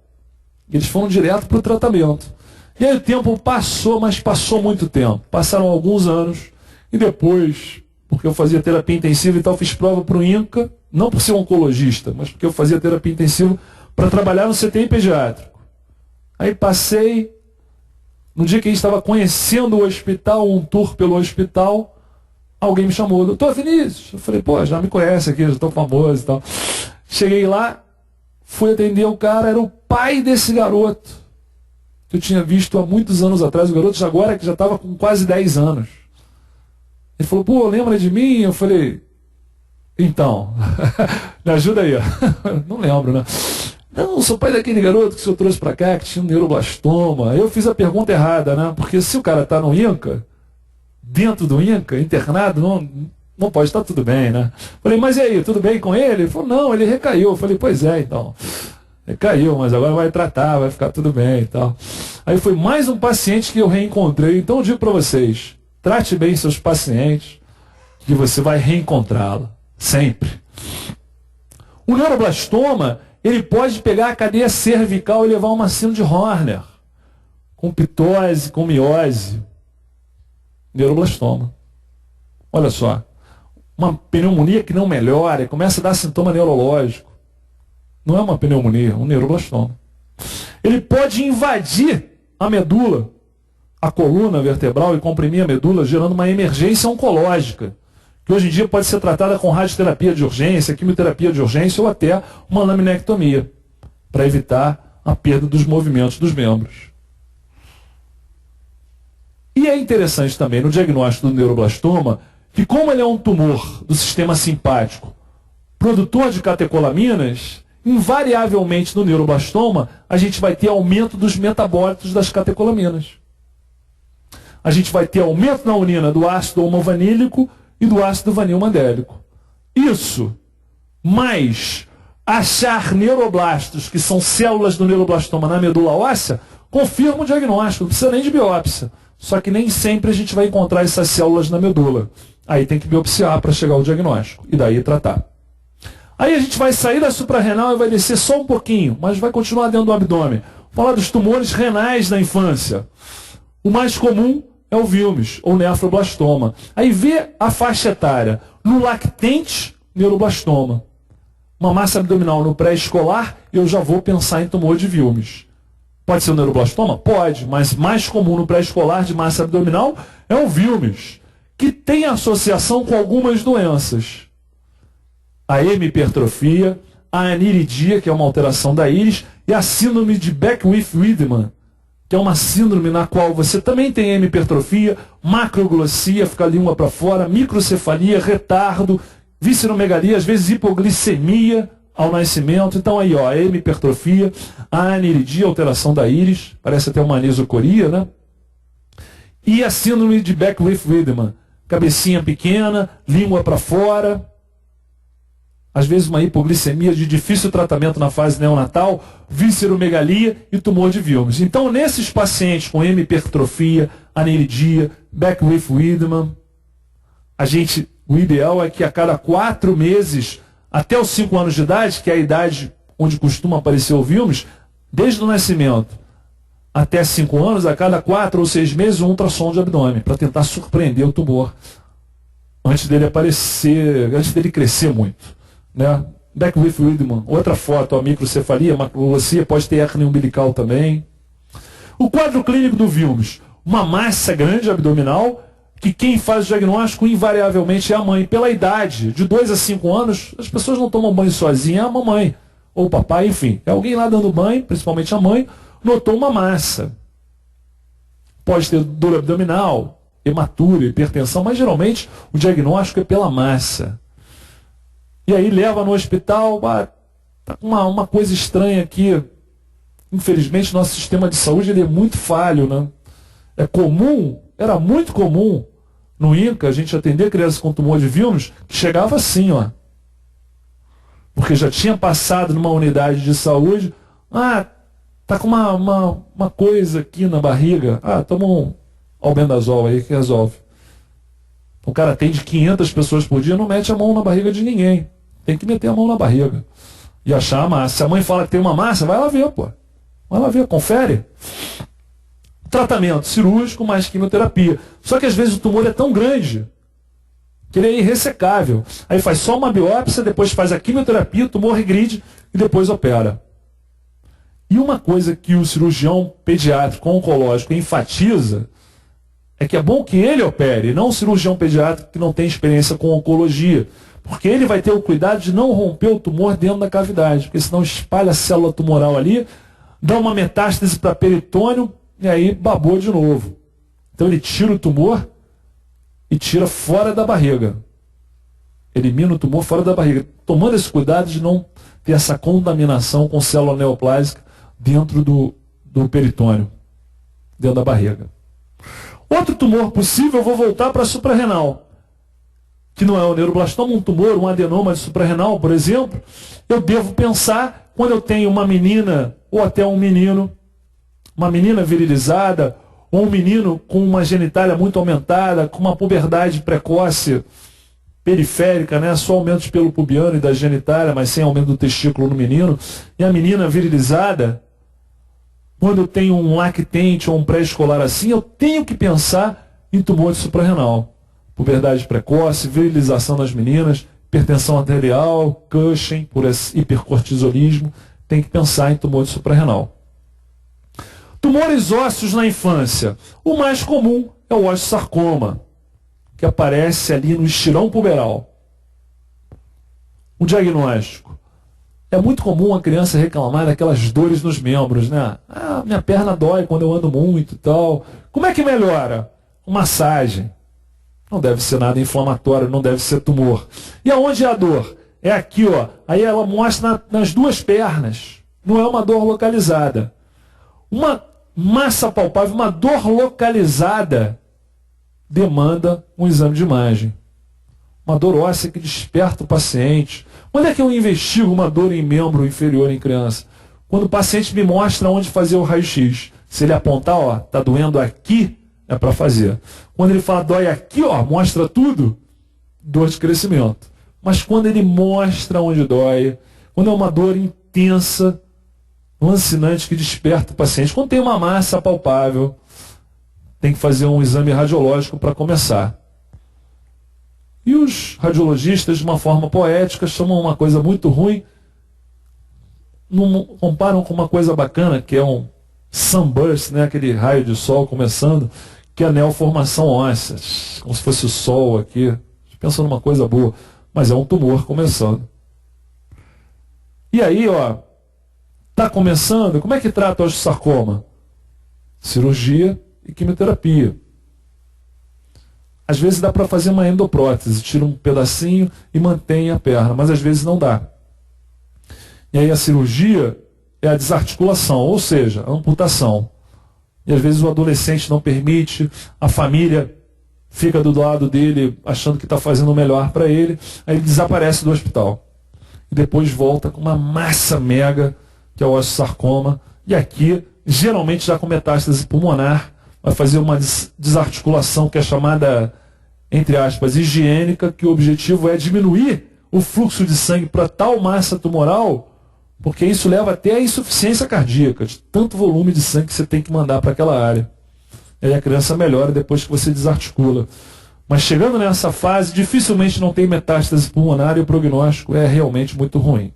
Eles foram direto para o tratamento. E aí o tempo passou, mas passou muito tempo. Passaram alguns anos e depois, porque eu fazia terapia intensiva e tal, fiz prova para o INCA, não por ser oncologista, mas porque eu fazia terapia intensiva para trabalhar no CTI pediátrico. Aí passei, no dia que a gente estava conhecendo o hospital, um tour pelo hospital, alguém me chamou, doutor Vinícius. Eu falei, pô, já me conhece aqui, já estou famoso e tal. Cheguei lá, fui atender o cara, era o pai desse garoto, que eu tinha visto há muitos anos atrás, o garoto já agora que já estava com quase 10 anos. Ele falou, pô, lembra de mim? Eu falei, então, me ajuda aí. Não lembro, né? Não, sou pai daquele garoto que o senhor trouxe para cá, que tinha um neuroblastoma. Eu fiz a pergunta errada, né? Porque se o cara está no INCA, dentro do INCA, internado, não pode estar tudo bem, né? Falei, mas e aí, tudo bem com ele? Ele falou, não, ele recaiu. Eu falei, pois é, então. Recaiu, mas agora vai tratar, vai ficar tudo bem e tal. Aí foi mais um paciente que eu reencontrei. Então eu digo para vocês, trate bem seus pacientes, que você vai reencontrá-lo. Sempre. O neuroblastoma, ele pode pegar a cadeia cervical e levar uma síndrome de Horner, com pitose, com miose. Neuroblastoma. Olha só, uma pneumonia que não melhora, começa a dar sintoma neurológico. Não é uma pneumonia, é um neuroblastoma. Ele pode invadir a medula, a coluna vertebral e comprimir a medula, gerando uma emergência oncológica, que hoje em dia pode ser tratada com radioterapia de urgência, quimioterapia de urgência ou até uma laminectomia, para evitar a perda dos movimentos dos membros. E é interessante também no diagnóstico do neuroblastoma que, como ele é um tumor do sistema simpático, produtor de catecolaminas, invariavelmente no neuroblastoma a gente vai ter aumento dos metabólitos das catecolaminas. A gente vai ter aumento na urina do ácido homovanílico e do ácido vanilmandélico. Isso, mais achar neuroblastos, que são células do neuroblastoma na medula óssea, confirma o diagnóstico, não precisa nem de biópsia. Só que nem sempre a gente vai encontrar essas células na medula. Aí tem que biopsiar para chegar ao diagnóstico e daí tratar. Aí a gente vai sair da suprarrenal e vai descer só um pouquinho, mas vai continuar dentro do abdômen. Falar dos tumores renais da infância. O mais comum é o Wilms, ou nefroblastoma. Aí vê a faixa etária. No lactente, neuroblastoma. Uma massa abdominal no pré-escolar, eu já vou pensar em tumor de Wilms. Pode ser o neuroblastoma? Pode, mas mais comum no pré-escolar de massa abdominal é o Wilms, que tem associação com algumas doenças. A hemipertrofia, a aniridia, que é uma alteração da íris, e a síndrome de Beckwith-Wiedemann, que é uma síndrome na qual você também tem hemipertrofia, macroglossia, fica a língua para fora, microcefalia, retardo, visceromegalia, às vezes hipoglicemia ao nascimento. Então aí, ó, a hemipertrofia, a aniridia, alteração da íris, parece até uma anisocoria, né? E a síndrome de Beckwith-Wiedemann, cabecinha pequena, língua para fora, às vezes uma hipoglicemia de difícil tratamento na fase neonatal, visceromegalia e tumor de Wilms. Então, nesses pacientes com hemipertrofia, aniridia, Beckwith-Wiedemann, o ideal é que a cada 4 meses, até os 5 anos de idade, que é a idade onde costuma aparecer o Wilms, desde o nascimento até 5 anos, a cada 4 ou 6 meses, um ultrassom de abdômen, para tentar surpreender o tumor antes dele aparecer, antes dele crescer muito. Né? Beckwith-Wiedemann, outra foto, a microcefalia, macroglossia, pode ter hérnia umbilical também. O quadro clínico do Wilms, uma massa grande abdominal, que quem faz o diagnóstico invariavelmente é a mãe. Pela idade, de 2 a 5 anos, as pessoas não tomam banho sozinhas, é a mamãe, ou o papai, enfim. É alguém lá dando banho, principalmente a mãe, notou uma massa. Pode ter dor abdominal, hematura, hipertensão, mas geralmente o diagnóstico é pela massa. E aí leva no hospital, tá com uma coisa estranha aqui. Infelizmente, nosso sistema de saúde ele é muito falho, né? É comum, era muito comum no INCA a gente atender crianças com tumor de Wilms, que chegava assim, ó. Porque já tinha passado numa unidade de saúde, tá com uma coisa aqui na barriga, toma um albendazol aí que resolve. O cara atende 500 pessoas por dia, não mete a mão na barriga de ninguém. Tem que meter a mão na barriga e achar a massa. Se a mãe fala que tem uma massa, vai lá ver, pô. Vai lá ver, confere. Tratamento cirúrgico mais quimioterapia. Só que às vezes o tumor é tão grande que ele é irressecável. Aí faz só uma biópsia, depois faz a quimioterapia, o tumor regride e depois opera. E uma coisa que o cirurgião pediátrico oncológico enfatiza é que é bom que ele opere, não o cirurgião pediátrico que não tem experiência com oncologia. Porque ele vai ter o cuidado de não romper o tumor dentro da cavidade, porque senão espalha a célula tumoral ali, dá uma metástase para peritônio e aí babou de novo. Então ele tira o tumor e tira fora da barriga. Elimina o tumor fora da barriga, tomando esse cuidado de não ter essa contaminação com célula neoplásica dentro do peritônio, dentro da barriga. Outro tumor possível, eu vou voltar para a suprarrenal, que não é o neuroblastoma, um tumor, um adenoma de suprarrenal, por exemplo. Eu devo pensar, quando eu tenho uma menina ou até um menino, uma menina virilizada, ou um menino com uma genitália muito aumentada, com uma puberdade precoce periférica, né? Só aumento de pelo pubiano e da genitália, mas sem aumento do testículo no menino, e a menina virilizada, quando eu tenho um lactente ou um pré-escolar assim, eu tenho que pensar em tumor de suprarrenal. Puberdade precoce, virilização das meninas, hipertensão arterial, Cushing, por esse hipercortisolismo, tem que pensar em tumor de suprarrenal. Tumores ósseos na infância. O mais comum é o osteosarcoma, que aparece ali no estirão puberal. O diagnóstico. É muito comum a criança reclamar daquelas dores nos membros, né? Ah, minha perna dói quando eu ando muito e tal. Como é que melhora? Massagem. Não deve ser nada inflamatório, não deve ser tumor. E aonde é a dor? É aqui, ó. Aí ela mostra nas duas pernas. Não é uma dor localizada. Uma massa palpável, uma dor localizada, demanda um exame de imagem. Uma dor óssea que desperta o paciente. Quando é que eu investigo uma dor em membro inferior em criança? Quando o paciente me mostra onde fazer o raio-x. Se ele apontar, ó, tá doendo aqui, é para fazer. Quando ele fala dói aqui, ó, mostra tudo, dor de crescimento. Mas quando ele mostra onde dói, quando é uma dor intensa, lancinante que desperta o paciente, quando tem uma massa palpável, tem que fazer um exame radiológico para começar. E os radiologistas, de uma forma poética, chamam uma coisa muito ruim, comparam com uma coisa bacana, que é um sunburst, né, aquele raio de sol começando, que é a neoformação óssea, como se fosse o sol aqui. Pensa numa coisa boa, mas é um tumor começando. E aí, ó, está começando, como é que trata o osteosarcoma? Cirurgia e quimioterapia. Às vezes dá para fazer uma endoprótese, tira um pedacinho e mantém a perna, mas às vezes não dá. E aí a cirurgia é a desarticulação, ou seja, a amputação. E às vezes o adolescente não permite, a família fica do lado dele achando que está fazendo o melhor para ele, aí ele desaparece do hospital. E depois volta com uma massa mega, que é o osteosarcoma, e aqui, geralmente já com metástase pulmonar, vai fazer uma desarticulação que é chamada, entre aspas, higiênica, que o objetivo é diminuir o fluxo de sangue para tal massa tumoral, porque isso leva até a insuficiência cardíaca, de tanto volume de sangue que você tem que mandar para aquela área. E aí a criança melhora depois que você desarticula. Mas chegando nessa fase, dificilmente não tem metástase pulmonar e o prognóstico é realmente muito ruim.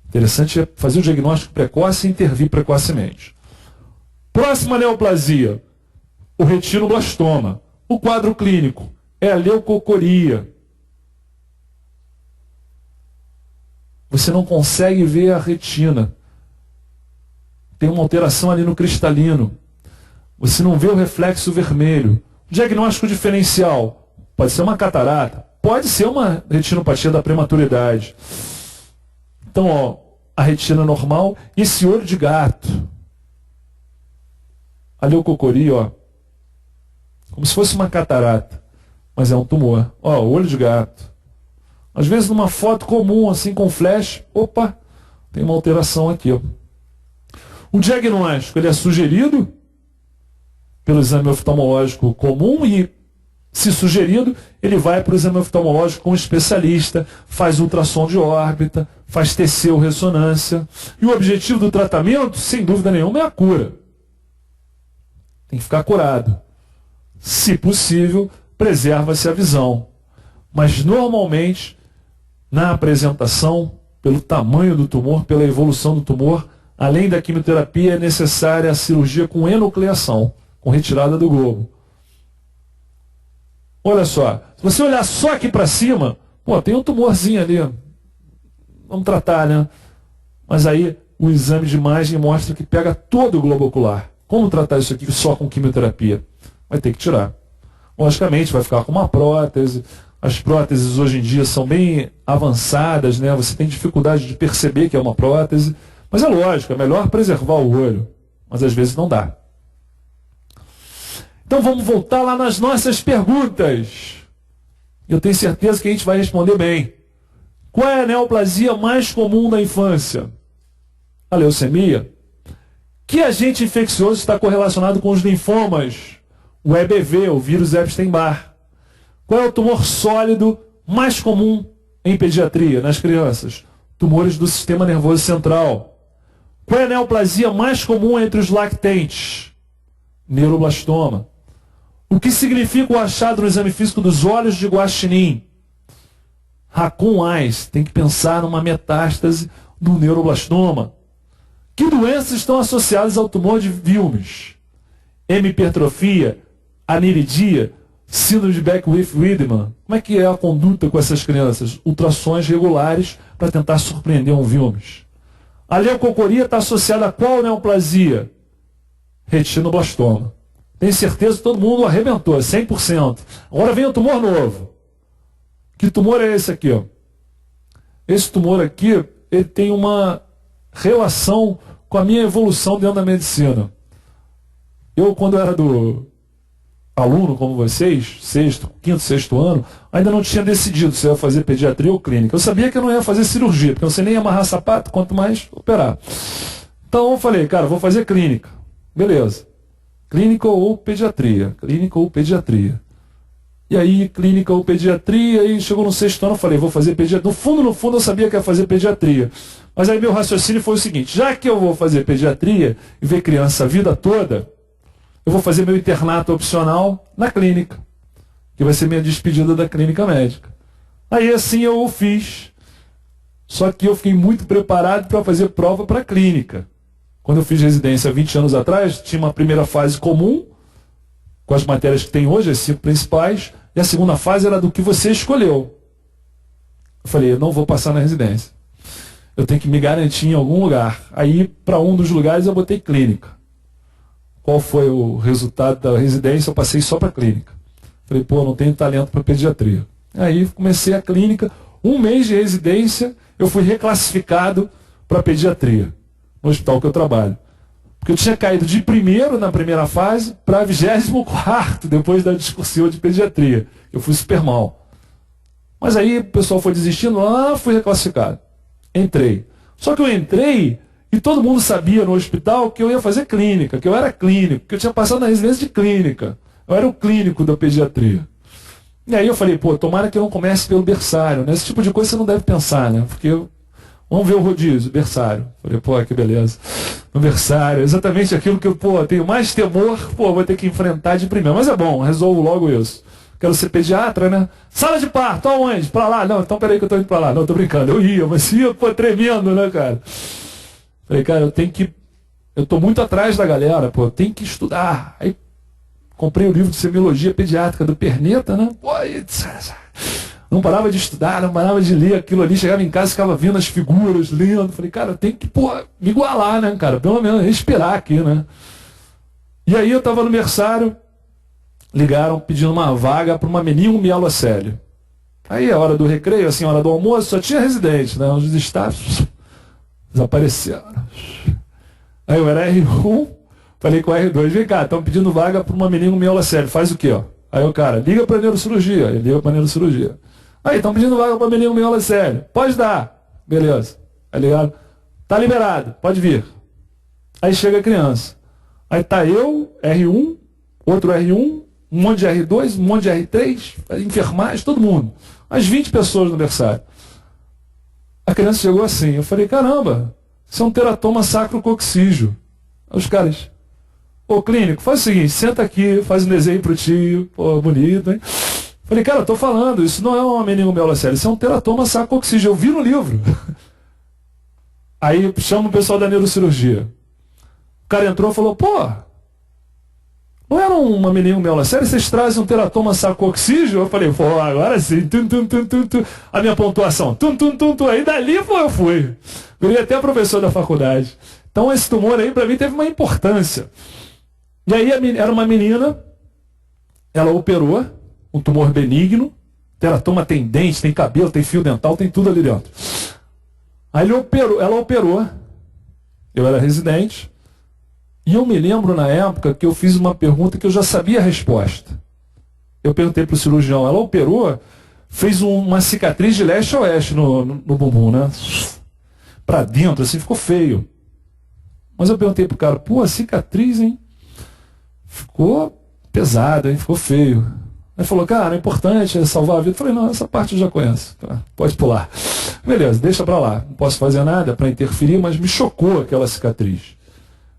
Interessante é fazer o diagnóstico precoce e intervir precocemente. Próxima neoplasia, o retinoblastoma. O quadro clínico é a leucocoria. Você não consegue ver a retina. Tem uma alteração ali no cristalino. Você não vê o reflexo vermelho. O diagnóstico diferencial pode ser uma catarata, pode ser uma retinopatia da prematuridade. Então, ó, a retina normal e esse olho de gato. A leucocoria, ó, como se fosse uma catarata, mas é um tumor. Ó, olho de gato. Às vezes numa foto comum, assim com flash, opa, tem uma alteração aqui. Ó. O diagnóstico ele é sugerido pelo exame oftalmológico comum e, se sugerido, ele vai para o exame oftalmológico com um especialista, faz ultrassom de órbita, faz TC-ressonância. E o objetivo do tratamento, sem dúvida nenhuma, é a cura. Tem que ficar curado. Se possível, preserva-se a visão. Mas, normalmente, na apresentação, pelo tamanho do tumor, pela evolução do tumor, além da quimioterapia, é necessária a cirurgia com enucleação, com retirada do globo. Olha só, se você olhar só aqui para cima, pô, tem um tumorzinho ali. Vamos tratar, né? Mas aí o exame de imagem mostra que pega todo o globo ocular. Como tratar isso aqui só com quimioterapia? Vai ter que tirar. Logicamente, vai ficar com uma prótese. As próteses hoje em dia são bem avançadas, né? Você tem dificuldade de perceber que é uma prótese. Mas é lógico, é melhor preservar o olho. Mas às vezes não dá. Então vamos voltar lá nas nossas perguntas. Eu tenho certeza que a gente vai responder bem. Qual é a neoplasia mais comum da infância? A leucemia. Que agente infeccioso está correlacionado com os linfomas? O EBV, o vírus Epstein-Barr. Qual é o tumor sólido mais comum em pediatria, nas crianças? Tumores do sistema nervoso central. Qual é a neoplasia mais comum entre os lactentes? Neuroblastoma. O que significa o achado no exame físico dos olhos de Guaxinim? Raccoon eyes. Tem que pensar numa metástase do neuroblastoma. Que doenças estão associadas ao tumor de Wilms? Hemipertrofia, aniridia, síndrome de Beckwith-Wiedemann. Como é que é a conduta com essas crianças? Ultrassons regulares para tentar surpreender um Wilms. A leucocoria está associada a qual neoplasia? Retinoblastoma. Tenho certeza que todo mundo arrebentou, 100%. Agora vem o tumor novo. Que tumor é esse aqui? Ó? Esse tumor aqui, ele tem uma relação com a minha evolução dentro da medicina. Eu, quando era do aluno como vocês, quinto, sexto ano, ainda não tinha decidido se eu ia fazer pediatria ou clínica. Eu sabia que eu não ia fazer cirurgia, porque eu não sei nem amarrar sapato, quanto mais operar. Então eu falei, cara, vou fazer clínica. Beleza. Clínica ou pediatria? Clínica ou pediatria? E aí, clínica ou pediatria, e chegou no sexto ano, eu falei, vou fazer pediatria. No fundo, eu sabia que ia fazer pediatria. Mas aí meu raciocínio foi o seguinte, já que eu vou fazer pediatria e ver criança a vida toda, eu vou fazer meu internato opcional na clínica, que vai ser minha despedida da clínica médica. Aí assim eu o fiz. Só que eu fiquei muito preparado para fazer prova para a clínica. Quando eu fiz residência 20 anos atrás, tinha uma primeira fase comum, com as matérias que tem hoje, as 5 principais, e a segunda fase era do que você escolheu. Eu falei, eu não vou passar na residência. Eu tenho que me garantir em algum lugar. Aí, para um dos lugares, eu botei clínica. Qual foi o resultado da residência? Eu passei só para clínica. Falei, pô, não tenho talento para pediatria. Aí comecei a clínica. 1 mês de residência, eu fui reclassificado para pediatria, no hospital que eu trabalho. Porque eu tinha caído de primeiro na primeira fase para 24º, depois da discursiva de pediatria. Eu fui super mal. Mas aí o pessoal foi desistindo, fui reclassificado. Entrei. Só que eu entrei e todo mundo sabia no hospital que eu ia fazer clínica, que eu era clínico, que eu tinha passado na residência de clínica. Eu era o clínico da pediatria. E aí eu falei, pô, tomara que eu não comece pelo berçário, né? Esse tipo de coisa você não deve pensar, né? Porque vamos ver o rodízio, berçário. Falei, pô, que beleza. No berçário, exatamente aquilo que eu, tenho mais temor, vou ter que enfrentar de primeiro. Mas é bom, resolvo logo isso. Quero ser pediatra, né? Sala de parto, aonde? Pra lá? Não, então peraí que eu tô indo pra lá. Não, tô brincando. Eu ia, mas ia, tremendo, né, cara? Falei, cara, eu tô muito atrás da galera, eu tenho que estudar. Aí comprei o livro de semiologia pediátrica do Perneta, né? Não parava de estudar, não parava de ler aquilo ali. Chegava em casa, ficava vendo as figuras, lendo. Falei, cara, eu tenho que, me igualar, né, cara? Pelo menos respirar aqui, né? E aí eu tava no berçário, ligaram pedindo uma vaga para uma meningomielocele. Aí a hora do recreio, assim, a hora do almoço, só tinha residente, né? Os staffs desapareceram. Aí eu era R1, falei com o R2, vem cá, estão pedindo vaga para uma meningomielocele, faz o quê, ó? Aí o cara, liga para neurocirurgia, ele liga para neurocirurgia. Aí, estão pedindo vaga para meningomielocele, pode dar, beleza. Tá ligado? Tá liberado, pode vir. Aí chega a criança. Aí tá eu, R1, outro R1, um monte de R2, um monte de R3, enfermagem, todo mundo. Umas 20 pessoas no berçário. A criança chegou assim, eu falei, caramba, isso é um teratoma sacrococcígeo. Os caras, ô clínico, faz o seguinte, senta aqui, faz um desenho pro tio, pô, bonito, hein? Falei, cara, eu tô falando, isso não é uma meningomielocele, isso é um teratoma sacrococcígeo, eu vi no livro. Aí chama o pessoal da neurocirurgia. O cara entrou e falou, pô, não era uma meningomielocele, vocês trazem um teratoma sacrococcígeo? Eu falei, pô, agora sim, a minha pontuação, aí dali pô, eu fui. Virei até professor da faculdade. Então esse tumor aí para mim teve uma importância. E aí era uma menina, ela operou, um tumor benigno, teratoma tem dente, tem cabelo, tem fio dental, tem tudo ali dentro. Aí ela operou, eu era residente, e eu me lembro na época que eu fiz uma pergunta que eu já sabia a resposta. Eu perguntei para o cirurgião, ela operou, fez uma cicatriz de leste a oeste no bumbum, né? Para dentro, assim, ficou feio. Mas eu perguntei pro cara, pô, a cicatriz, hein? Ficou pesada, hein? Ficou feio. Ele falou, cara, o importante é salvar a vida. Eu falei, não, essa parte eu já conheço. Tá, pode pular. Beleza, deixa pra lá. Não posso fazer nada para interferir, mas me chocou aquela cicatriz.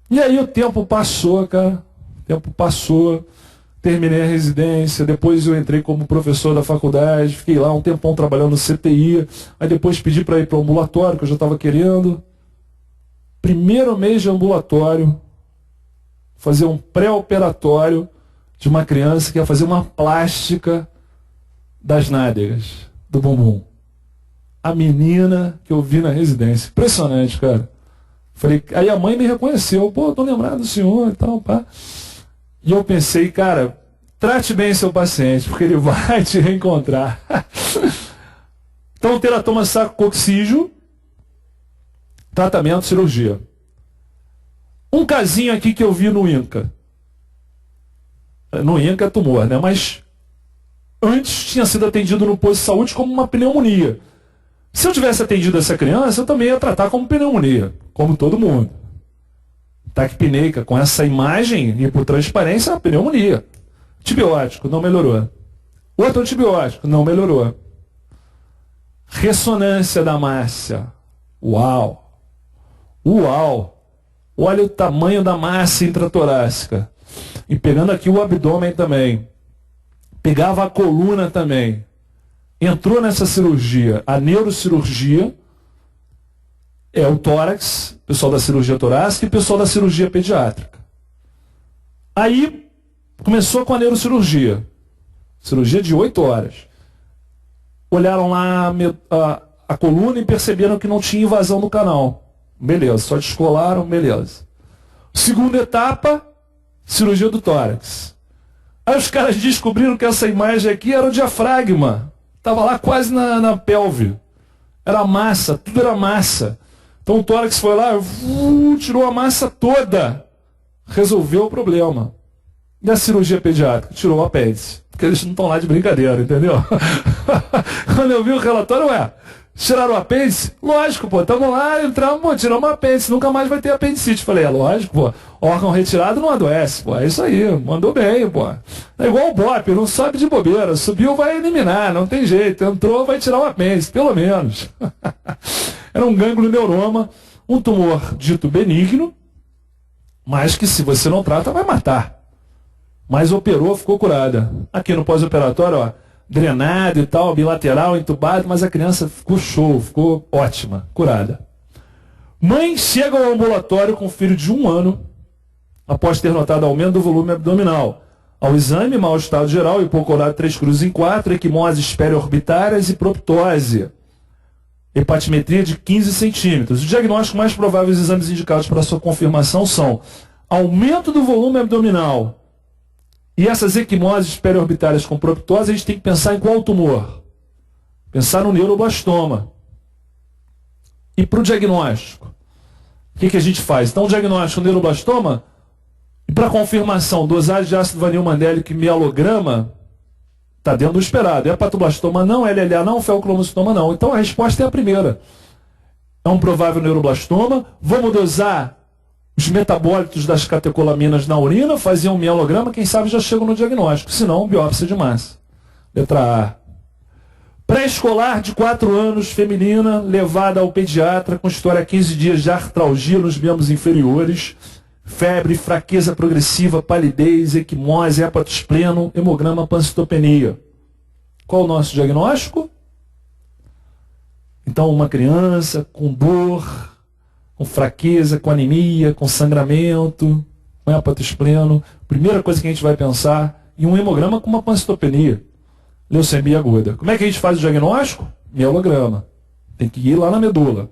E aí o tempo passou, cara. O tempo passou. Terminei a residência. Depois eu entrei como professor da faculdade. Fiquei lá um tempão trabalhando no CTI. Aí depois pedi para ir para o ambulatório, que eu já estava querendo. Primeiro mês de ambulatório, fazer um pré-operatório de uma criança que ia fazer uma plástica das nádegas, do bumbum. A menina que eu vi na residência. Impressionante, cara. Falei, aí a mãe me reconheceu. Pô, tô lembrado do senhor e tal, pá. E eu pensei, cara, trate bem seu paciente, porque ele vai te reencontrar. Então, teratoma sacrococcígeo, tratamento, cirurgia. Um casinho aqui que eu vi no INCA. No INCA é tumor, né? Mas antes tinha sido atendido no posto de saúde como uma pneumonia. Se eu tivesse atendido essa criança, eu também ia tratar como pneumonia, como todo mundo. Taquipneica, com essa imagem hipotransparência, é uma pneumonia. Antibiótico, não melhorou. Outro antibiótico, não melhorou. Ressonância da massa. Uau! Uau! Olha o tamanho da massa intratorácica. E pegando aqui o abdômen também. Pegava a coluna também. Entrou nessa cirurgia, a neurocirurgia, é o tórax, pessoal da cirurgia torácica e pessoal da cirurgia pediátrica. Aí começou com a neurocirurgia. Cirurgia de 8 horas. Olharam lá a coluna e perceberam que não tinha invasão no canal. Beleza, só descolaram, beleza. Segunda etapa, cirurgia do tórax. Aí os caras descobriram que essa imagem aqui era o diafragma. Estava lá quase na pelve. Era massa, tudo era massa. Então o tórax foi lá, tirou a massa toda. Resolveu o problema. E a cirurgia pediátrica? Tirou o apêndice. Porque eles não estão lá de brincadeira, entendeu? Quando eu vi o relatório, tiraram o apêndice? Lógico, pô, estamos lá, entramos, pô, tiramos o apêndice, nunca mais vai ter apendicite. Falei, é lógico, pô, órgão retirado não adoece, pô, é isso aí, mandou bem, pô. É igual o BOP, não sobe de bobeira, subiu, vai eliminar, não tem jeito, entrou, vai tirar o apêndice, pelo menos. Era um gânglio neuroma, um tumor dito benigno, mas que se você não trata, vai matar. Mas operou, ficou curada. Aqui no pós-operatório, drenado e tal, bilateral, entubado, mas a criança ficou show, ficou ótima, curada. Mãe chega ao ambulatório com filho de 1 ano, após ter notado aumento do volume abdominal. Ao exame, mau estado geral, hipocorar 3 cruzes em 4, equimoses periorbitárias e proptose. Hepatimetria de 15 centímetros. O diagnóstico mais provável e os exames indicados para sua confirmação são aumento do volume abdominal. E essas equimoses periorbitárias com proptose, a gente tem que pensar em qual tumor? Pensar no neuroblastoma. E para o diagnóstico, o que a gente faz? Então, o diagnóstico neuroblastoma, e para confirmação, dosagem de ácido vanil-mandélico e mielograma, está dentro do esperado. Hepatoblastoma não, LLA não, feocromocitoma não. Então, a resposta é a primeira. É um provável neuroblastoma. Vamos dosar os metabólitos das catecolaminas na urina, faziam um mielograma, quem sabe já chegam no diagnóstico. Se não, biópsia de massa. Letra A. Pré-escolar de 4 anos, feminina, levada ao pediatra com história a 15 dias de artralgia nos membros inferiores, febre, fraqueza progressiva, palidez, equimose, hépatos pleno, hemograma, pancitopenia. Qual o nosso diagnóstico? Então, uma criança com dor, com fraqueza, com anemia, com sangramento, com hépatos pleno. Primeira coisa que a gente vai pensar em um hemograma com uma pancitopenia. Leucemia aguda. Como é que a gente faz o diagnóstico? Mielograma. Tem que ir lá na medula.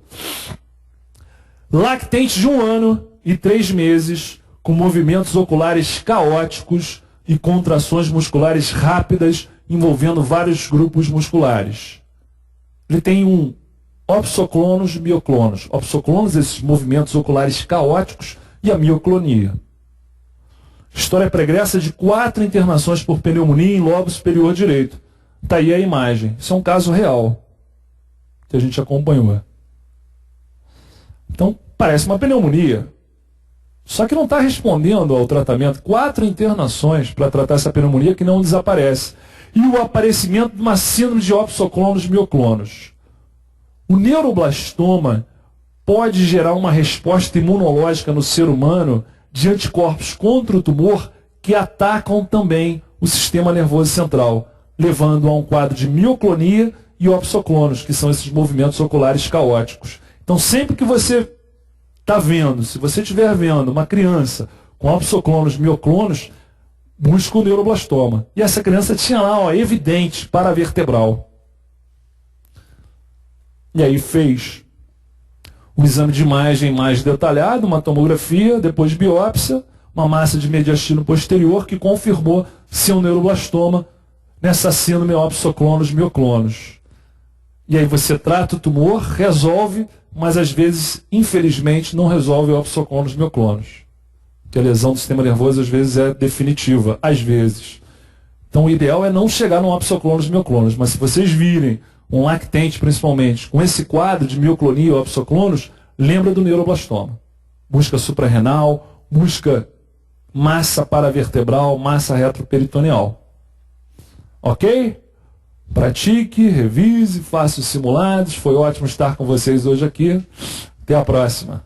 Lactente de 1 ano e 3 meses, com movimentos oculares caóticos e contrações musculares rápidas, envolvendo vários grupos musculares. Ele tem um opsoclonos e mioclonos. Opsoclonos, esses movimentos oculares caóticos, e a mioclonia. História pregressa de 4 internações por pneumonia em lobo superior direito. Está aí a imagem. Isso é um caso real que a gente acompanhou. Então, parece uma pneumonia. Só que não está respondendo ao tratamento. 4 internações para tratar essa pneumonia que não desaparece. E o aparecimento de uma síndrome de opsoclonos mioclonos. O neuroblastoma pode gerar uma resposta imunológica no ser humano de anticorpos contra o tumor que atacam também o sistema nervoso central, levando a um quadro de mioclonia e opsoclonos, que são esses movimentos oculares caóticos. Então, sempre que você está vendo, se você estiver vendo uma criança com opsoclonos, mioclonos, busca o neuroblastoma. E essa criança tinha lá, ó, evidente, paravertebral. E aí fez um exame de imagem mais detalhado, uma tomografia, depois biópsia, uma massa de mediastino posterior que confirmou ser um neuroblastoma nessa síndrome opsoclonos mioclonos. E aí você trata o tumor, resolve, mas às vezes, infelizmente, não resolve o opsoclonos mioclonos. Porque a lesão do sistema nervoso às vezes é definitiva, às vezes. Então o ideal é não chegar no opsoclonos mioclonos, mas se vocês virem um lactente principalmente, com esse quadro de mioclonia e opsoclonos, lembra do neuroblastoma. Busca suprarrenal, busca massa paravertebral, massa retroperitoneal. Ok? Pratique, revise, faça os simulados. Foi ótimo estar com vocês hoje aqui. Até a próxima.